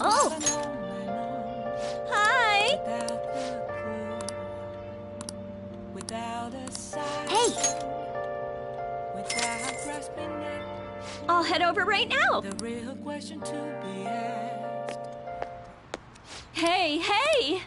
Oh! Hi! Hey! I'll head over right now! Hey, hey!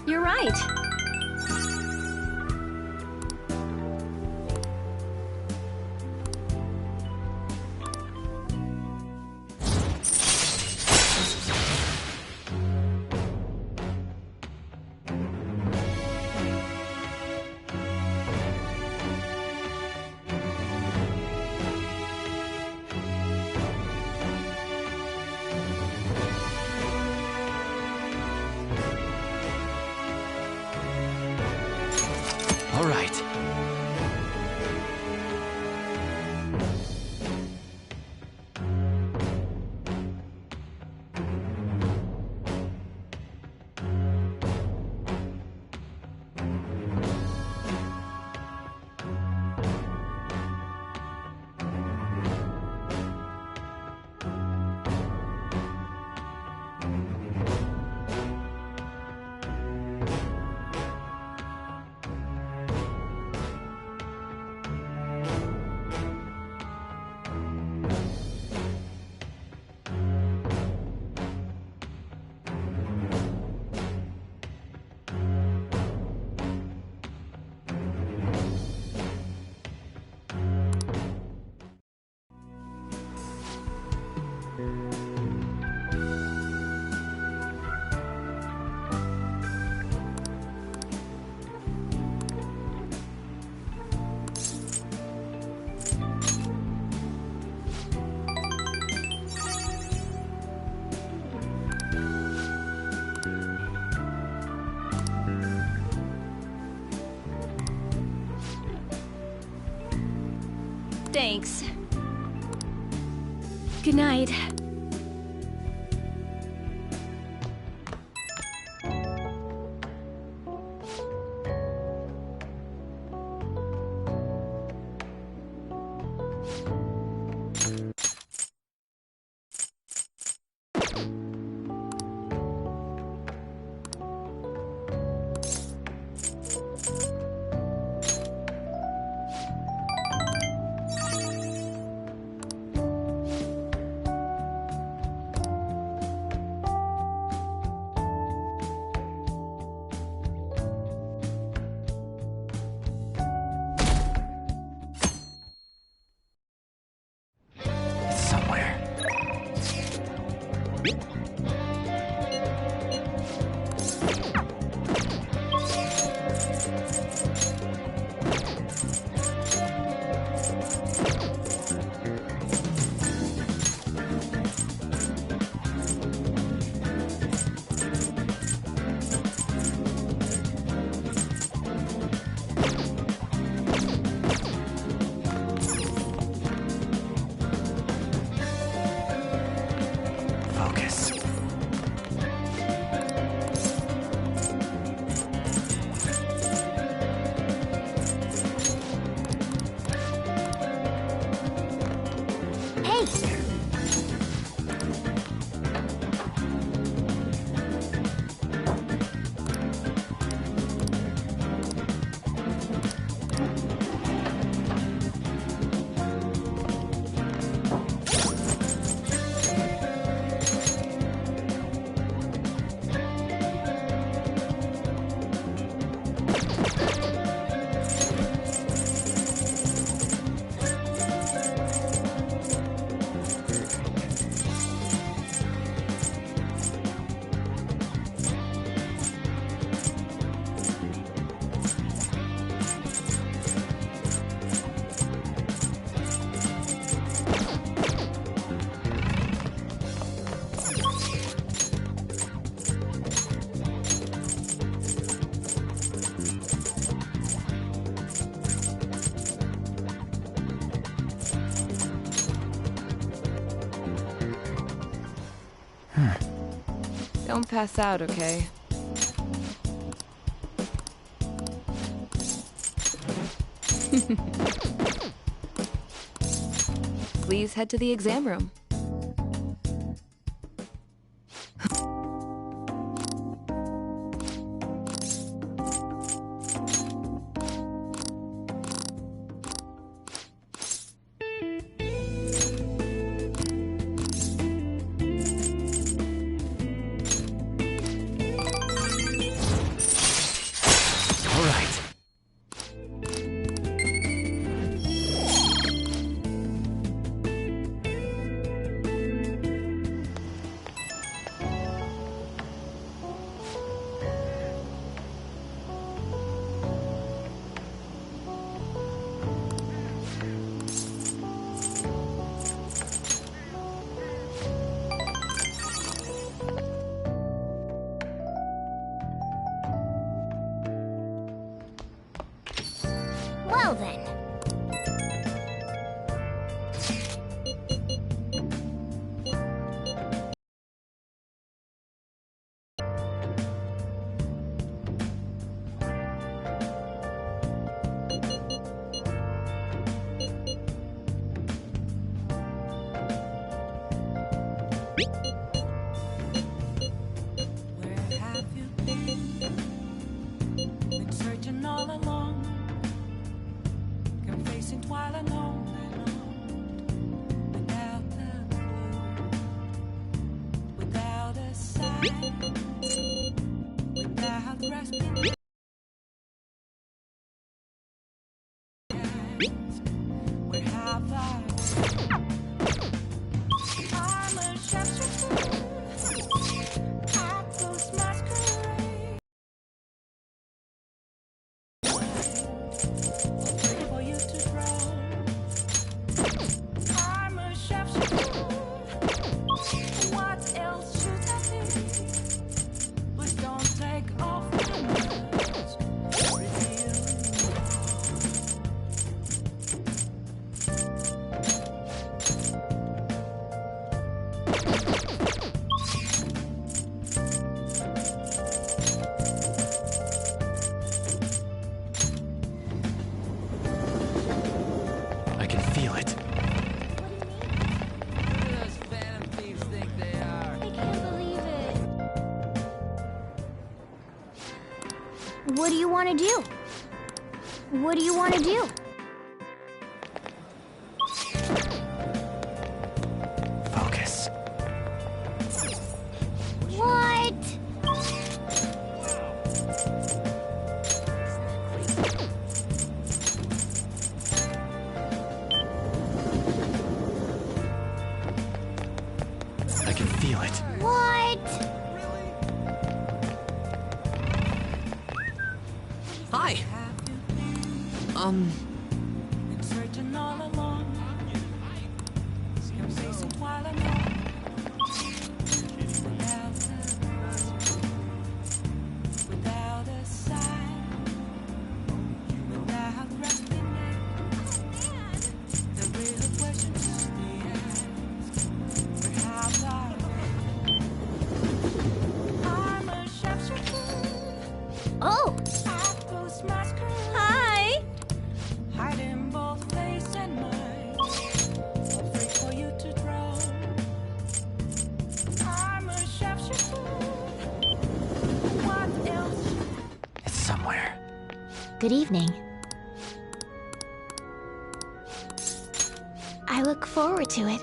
You're right. All right. Thanks. Good night. Don't pass out, okay? Please head to the exam room. Well then. Where have you been? Been searching all along, confessing while alone and on, without the clue, without a sign, without grasping. Where have I? I'm a shapeshifter. I close masquerade. Wait for you to grow. I'm a shapeshifter. What else should I be? But don't take off my mask. Reveal I can feel it. Those phantom thieves think they are. I can't believe it. What do you want to do? What do you want to do? Focus. What? I can feel it. What? Hi. been searching all along, confessing while alone, without a clue, without a sign, without grasping it. The real question to be asked: where have I? I'm a shapeshifter. Oh, I close masquerade. hi. Hiding both face and mind, afraid for you to drown. I'm a shapeshifter. What else? It's somewhere. Good evening. I look forward to it.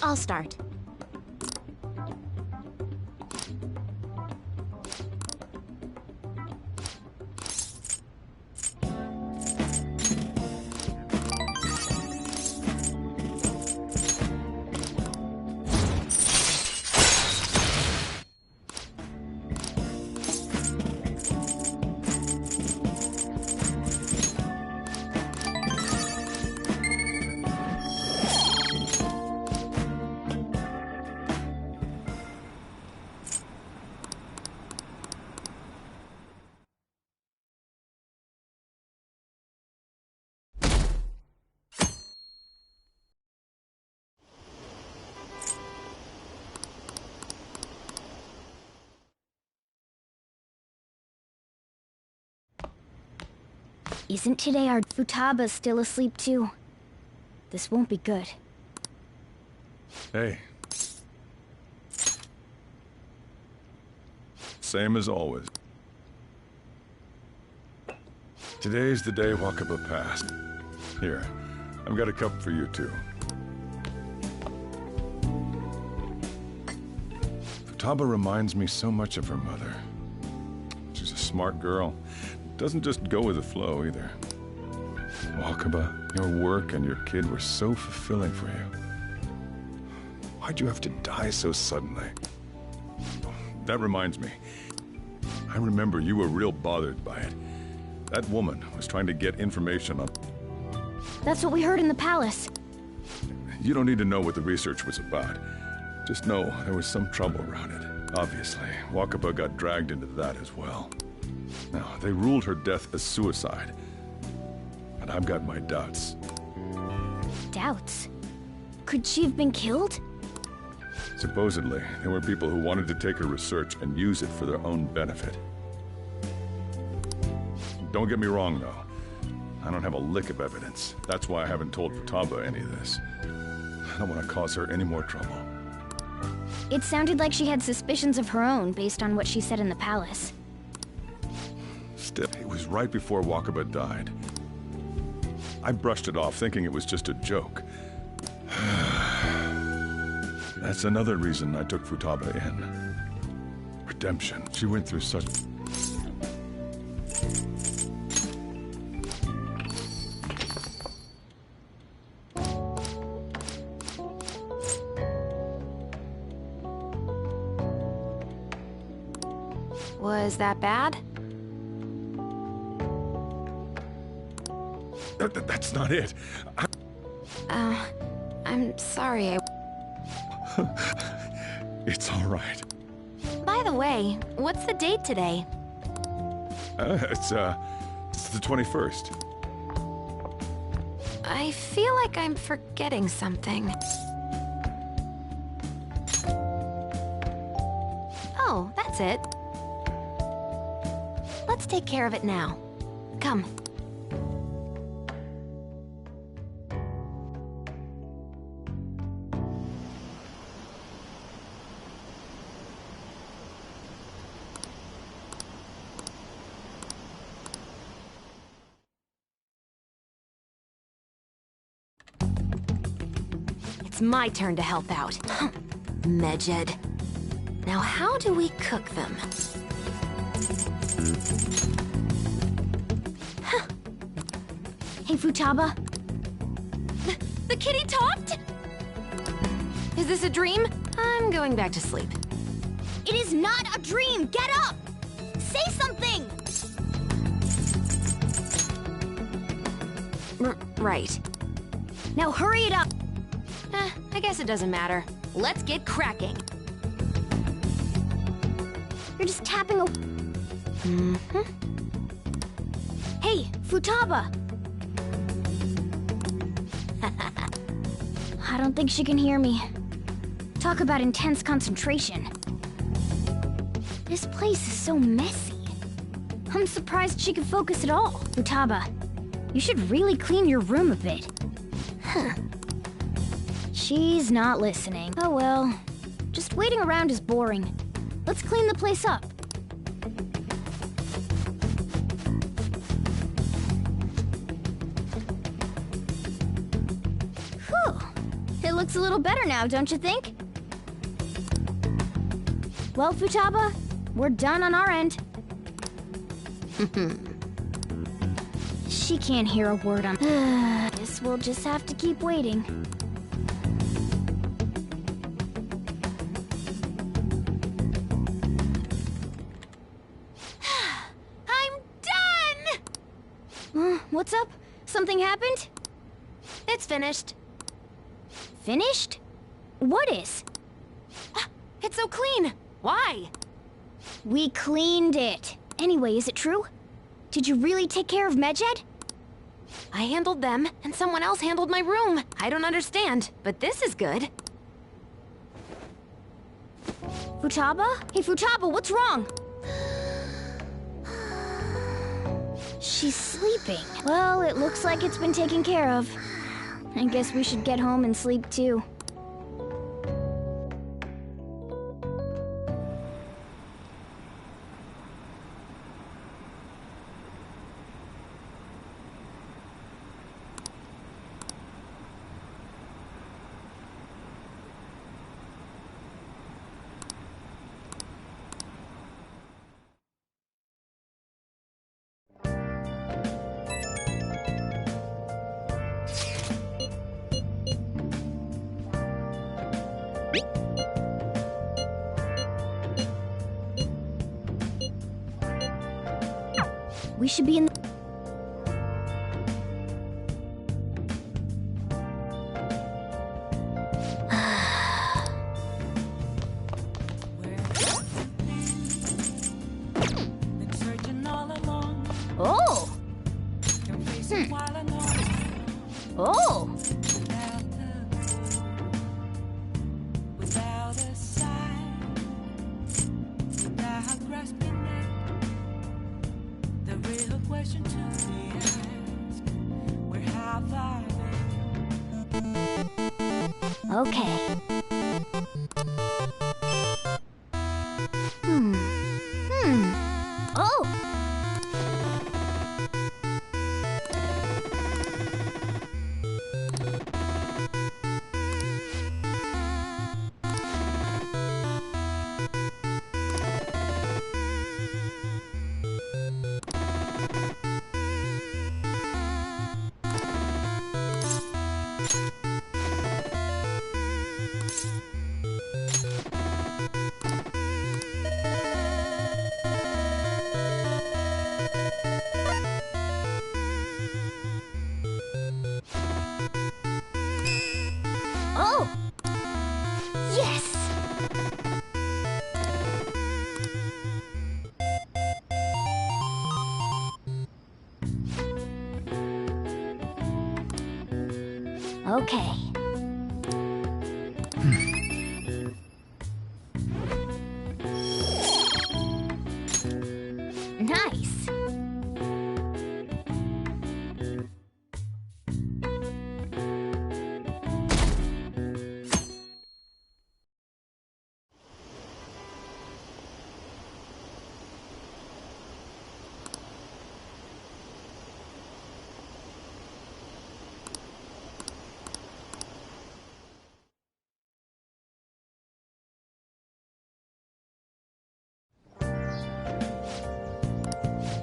I'll start. Isn't today our Futaba still asleep too? This won't be good. Hey. Same as always. Today's the day Wakaba passed. Here, I've got a cup for you too. Futaba reminds me so much of her mother. She's a smart girl. Doesn't just go with the flow either. Wakaba, your work and your kid were so fulfilling for you. Why'd you have to die so suddenly? That reminds me. I remember you were real bothered by it. That woman was trying to get information on... That's what we heard in the palace. You don't need to know what the research was about. Just know there was some trouble around it. Obviously, Wakaba got dragged into that as well. Now, they ruled her death as suicide. And I've got my doubts. Doubts? Could she have been killed? Supposedly, there were people who wanted to take her research and use it for their own benefit. Don't get me wrong, though. I don't have a lick of evidence. That's why I haven't told Futaba any of this. I don't want to cause her any more trouble. It sounded like she had suspicions of her own based on what she said in the palace. Still, it was right before Wakaba died. I brushed it off, thinking it was just a joke. That's another reason I took Futaba in. Redemption. She went through such... Was that bad? That's not it. I'm sorry. It's all right. By the way, what's the date today? It's the 21st. I feel like I'm forgetting something. Oh, that's it. Let's take care of it now. Come. It's my turn to help out. Medjed. Now how do we cook them? Hey, Futaba. The kitty talked? Is this a dream? I'm going back to sleep. It is not a dream! Get up! Say something! Right. Now hurry it up! I guess it doesn't matter. Let's get cracking. You're just tapping a... Hey, Futaba! I don't think she can hear me. Talk about intense concentration. This place is so messy. I'm surprised she could focus at all. Futaba, you should really clean your room a bit. She's not listening. Oh well. Just waiting around is boring. Let's clean the place up. Whew. It looks a little better now, don't you think? Well, Futaba, we're done on our end. She can't hear a word on... Guess we'll just have to keep waiting. I'm done! What's up? Something happened? It's finished. Finished? What is? It's so clean. Why? We cleaned it. Anyway, is it true? Did you really take care of Medjed? I handled them, and someone else handled my room. I don't understand, but this is good. Futaba? Hey, Futaba, what's wrong? She's sleeping. Well, it looks like it's been taken care of. I guess we should get home and sleep too. We should be in the... Been searching all along. Oh! Can face it while I know. Oh! Without a sign, without grasping it, the real question to be asked: where have I been? Okay. Oh! Oh! Yes! Okay. Nice.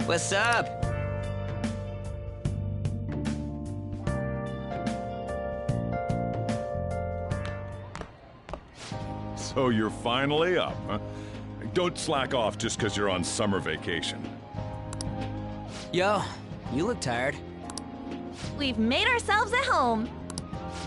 What's up? So you're finally up, huh? Don't slack off just because you're on summer vacation. Yo, you look tired. We've made ourselves at home.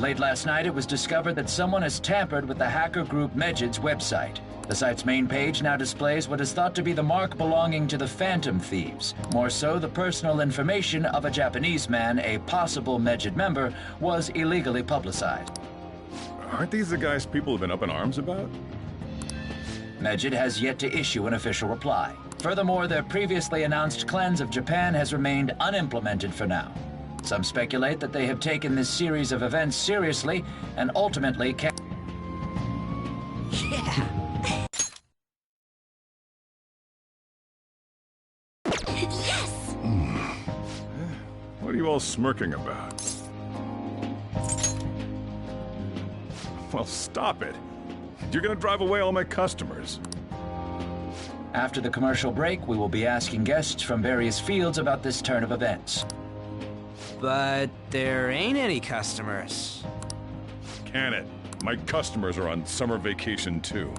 Late last night, it was discovered that someone has tampered with the hacker group Megid's website. The site's main page now displays what is thought to be the mark belonging to the Phantom Thieves. More so, the personal information of a Japanese man, a possible Megid member, was illegally publicized. Aren't these the guys people have been up in arms about? Megid has yet to issue an official reply. Furthermore, their previously announced cleanse of Japan has remained unimplemented for now. Some speculate that they have taken this series of events seriously and ultimately can... Yeah. What are you all smirking about? Well, stop it. You're gonna drive away all my customers. After the commercial break, we will be asking guests from various fields about this turn of events. But there ain't any customers. Can it? My customers are on summer vacation too.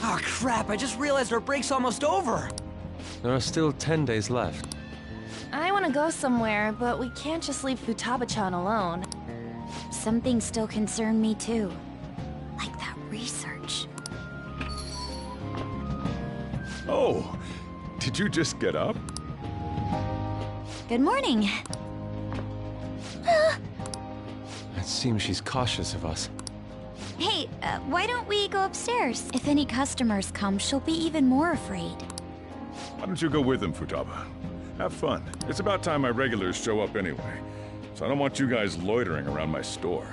Oh crap, I just realized our break's almost over. There are still 10 days left. I want to go somewhere, but we can't just leave Futaba-chan alone. Some things still concern me too. Like that research. Oh, did you just get up? Good morning. It seems she's cautious of us. Hey, why don't we go upstairs? If any customers come, she'll be even more afraid. Why don't you go with them, Futaba? Have fun. It's about time my regulars show up anyway. So I don't want you guys loitering around my store.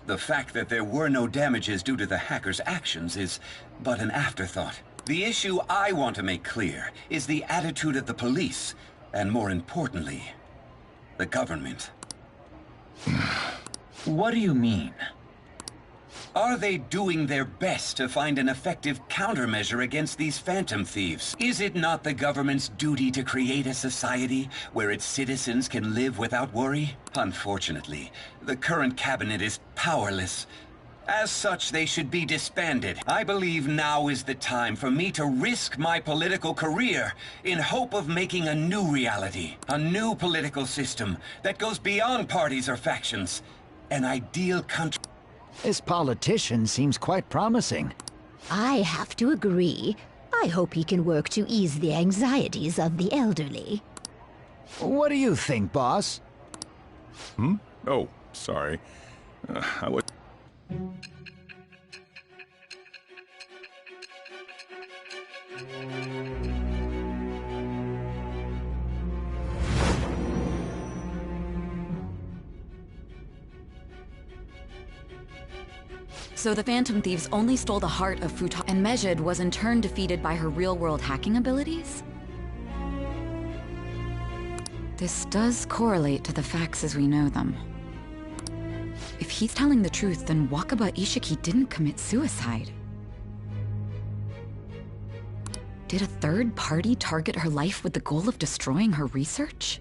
The fact that there were no damages due to the hacker's actions is but an afterthought. The issue I want to make clear is the attitude of the police, and more importantly, the government. What do you mean? Are they doing their best to find an effective countermeasure against these phantom thieves? Is it not the government's duty to create a society where its citizens can live without worry? Unfortunately, the current cabinet is powerless. As such, they should be disbanded. I believe now is the time for me to risk my political career in hope of making a new reality. A new political system that goes beyond parties or factions. An ideal country. This politician seems quite promising. I have to agree. I hope he can work to ease the anxieties of the elderly. What do you think, boss? Oh, sorry. I was... So the Phantom Thieves only stole the heart of Futaba, and Mejid was in turn defeated by her real-world hacking abilities? This does correlate to the facts as we know them. If he's telling the truth, then Wakaba Ishiki didn't commit suicide. Did a third party target her life with the goal of destroying her research?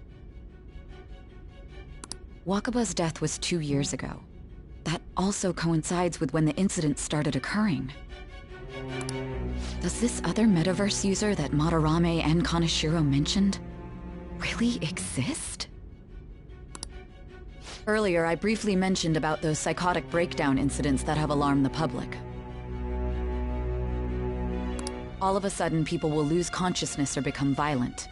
Wakaba's death was 2 years ago. That also coincides with when the incident started occurring. Does this other metaverse user that Madarame and Kaneshiro mentioned really exist? Earlier, I briefly mentioned about those psychotic breakdown incidents that have alarmed the public. All of a sudden, people will lose consciousness or become violent.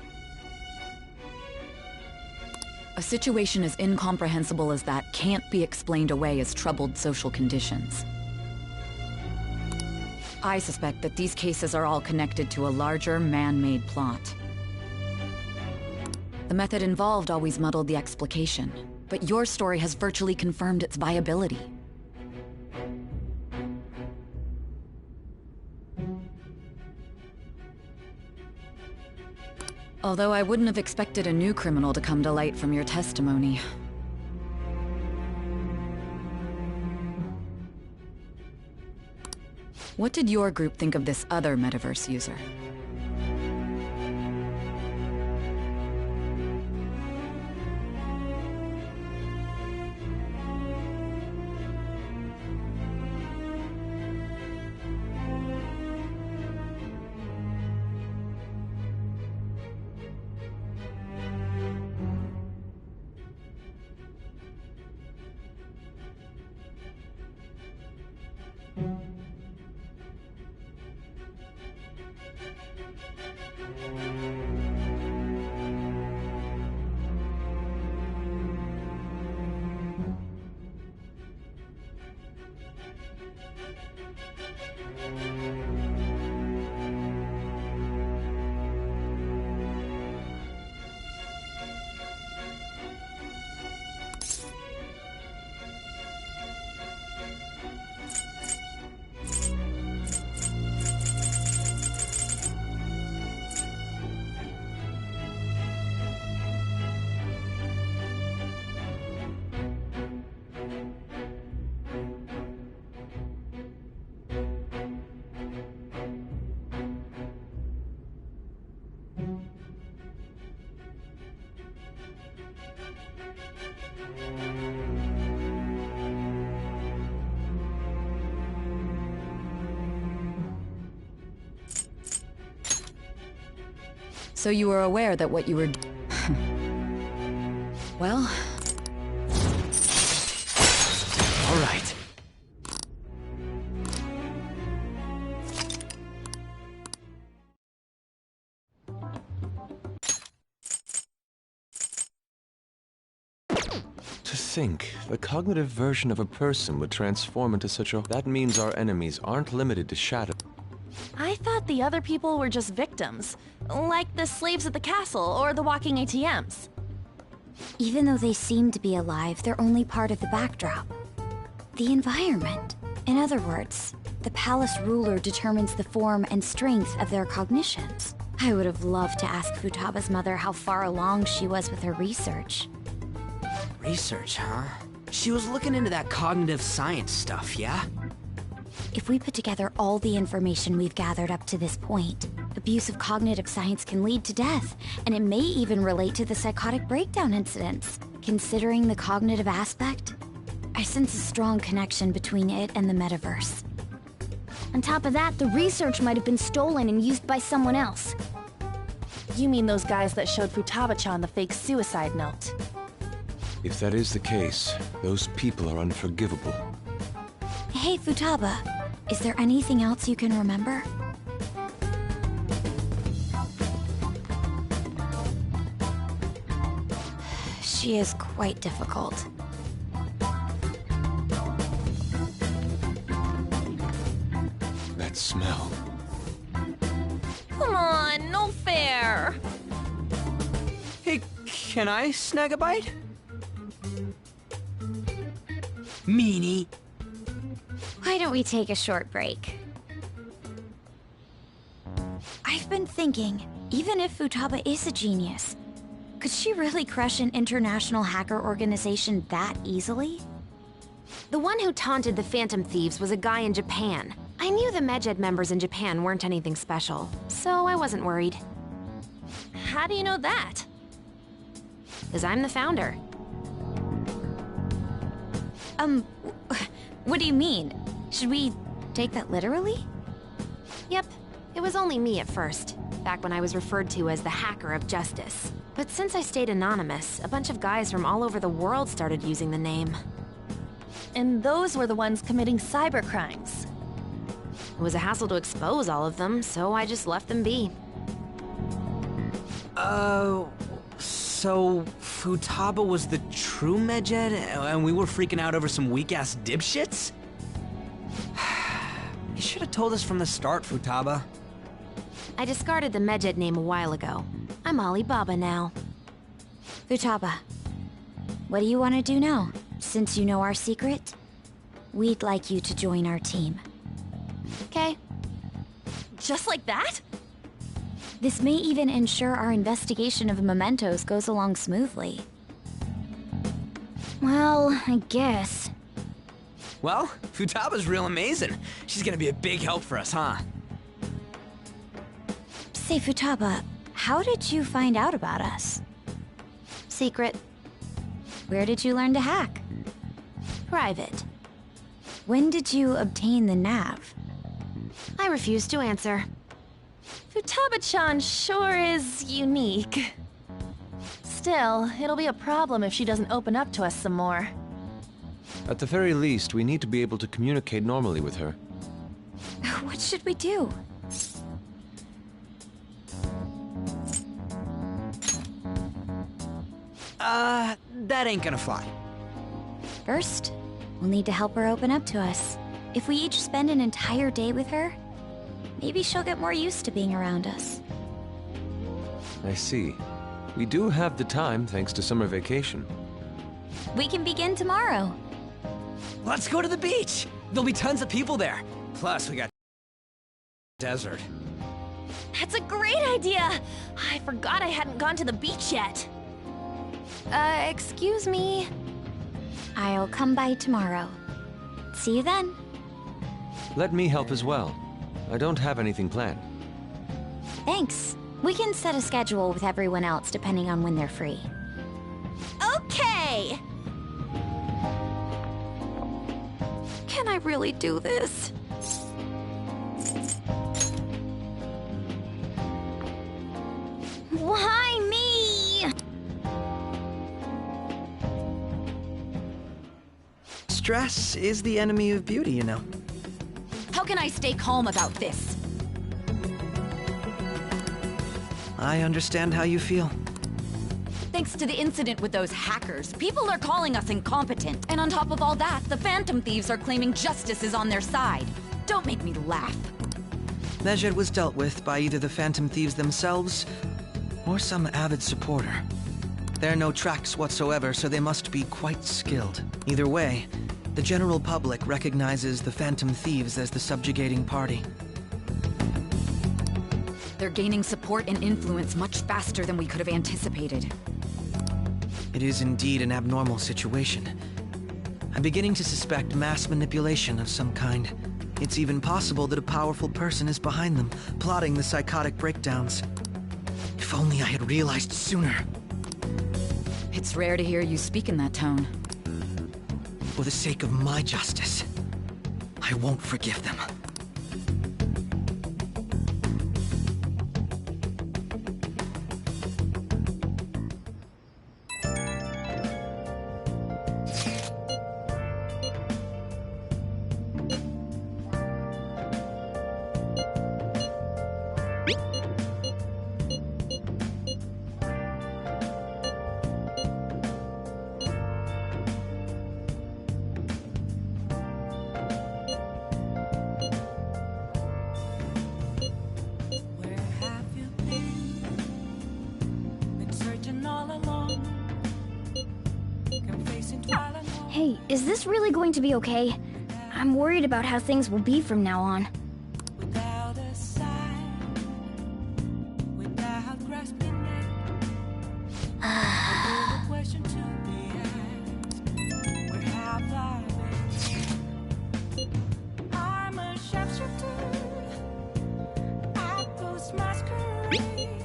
A situation as incomprehensible as that can't be explained away as troubled social conditions. I suspect that these cases are all connected to a larger, man-made plot. The method involved always muddled the explication, but your story has virtually confirmed its viability. Although I wouldn't have expected a new criminal to come to light from your testimony. What did your group think of this other metaverse user? So you were aware that what you were... Well... All right. To think, the cognitive version of a person would transform into such a... That means our enemies aren't limited to shadow. I thought the other people were just victims, like the slaves at the castle or the walking ATMs. Even though they seem to be alive, they're only part of the backdrop. The environment. In other words, the palace ruler determines the form and strength of their cognitions. I would have loved to ask Futaba's mother how far along she was with her research. Research, huh? She was looking into that cognitive science stuff, yeah? If we put together all the information we've gathered up to this point, abuse of cognitive science can lead to death, and it may even relate to the psychotic breakdown incidents. Considering the cognitive aspect, I sense a strong connection between it and the metaverse. On top of that, the research might have been stolen and used by someone else. You mean those guys that showed Futaba-chan the fake suicide note? If that is the case, those people are unforgivable. Hey, Futaba, is there anything else you can remember? She is quite difficult. That smell. Come on, no fair! Hey, can I snag a bite? Meanie. Why don't we take a short break? I've been thinking, even if Futaba is a genius, could she really crush an international hacker organization that easily? The one who taunted the Phantom Thieves was a guy in Japan. I knew the Medjed members in Japan weren't anything special, so I wasn't worried. How do you know that? 'Cause I'm the founder. What do you mean? Should we take that literally? Yep, it was only me at first, back when I was referred to as the Hacker of Justice. But since I stayed anonymous, a bunch of guys from all over the world started using the name. And those were the ones committing cybercrimes. It was a hassle to expose all of them, so I just left them be. So Futaba was the true Medjed, and we were freaking out over some weak-ass dipshits? You should have told us from the start, Futaba. I discarded the Medjed name a while ago. I'm Alibaba now. Futaba, what do you want to do now? Since you know our secret, we'd like you to join our team. Okay. Just like that? This may even ensure our investigation of mementos goes along smoothly. Well, I guess. Well, Futaba's real amazing. She's gonna be a big help for us, huh? Say, Futaba, how did you find out about us? Secret. Where did you learn to hack? Private. When did you obtain the nav? I refuse to answer. Futaba-chan sure is unique. Still, it'll be a problem if she doesn't open up to us some more. At the very least, we need to be able to communicate normally with her. What should we do? That ain't gonna fly. First, we'll need to help her open up to us. If we each spend an entire day with her, maybe she'll get more used to being around us. I see. We do have the time thanks to summer vacation. We can begin tomorrow. Let's go to the beach! There'll be tons of people there. Plus, we got desert. That's a great idea! I forgot I hadn't gone to the beach yet. Excuse me. I'll come by tomorrow. See you then. Let me help as well. I don't have anything planned. Thanks. We can set a schedule with everyone else depending on when they're free. Okay! Can I really do this? Why me? Stress is the enemy of beauty, you know. How can I stay calm about this? I understand how you feel. Thanks to the incident with those hackers, people are calling us incompetent. And on top of all that, the Phantom Thieves are claiming justice is on their side. Don't make me laugh. Medjed was dealt with by either the Phantom Thieves themselves or some avid supporter. There are no tracks whatsoever, so they must be quite skilled. Either way, the general public recognizes the Phantom Thieves as the subjugating party. They're gaining support and influence much faster than we could have anticipated. It is indeed an abnormal situation. I'm beginning to suspect mass manipulation of some kind. It's even possible that a powerful person is behind them, plotting the psychotic breakdowns. If only I had realized sooner. It's rare to hear you speak in that tone. For the sake of my justice, I won't forgive them. Hey, is this really going to be okay? I'm worried about how things will be from now on. Without a sign, without grasping it, a question to be asked. Where have I been? I'm a sharpshooter at Ghost Masquerade,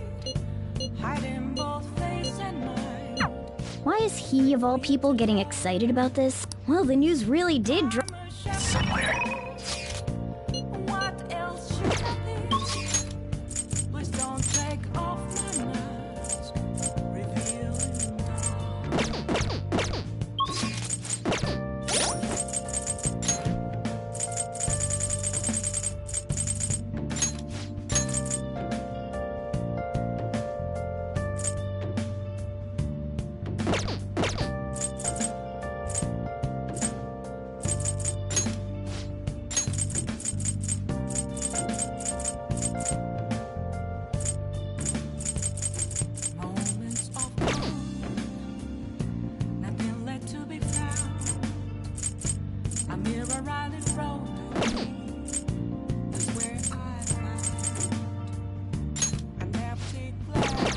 hiding both face and mind. Why is he, of all people, getting excited about this? Well, the news really did drop. Somewhere.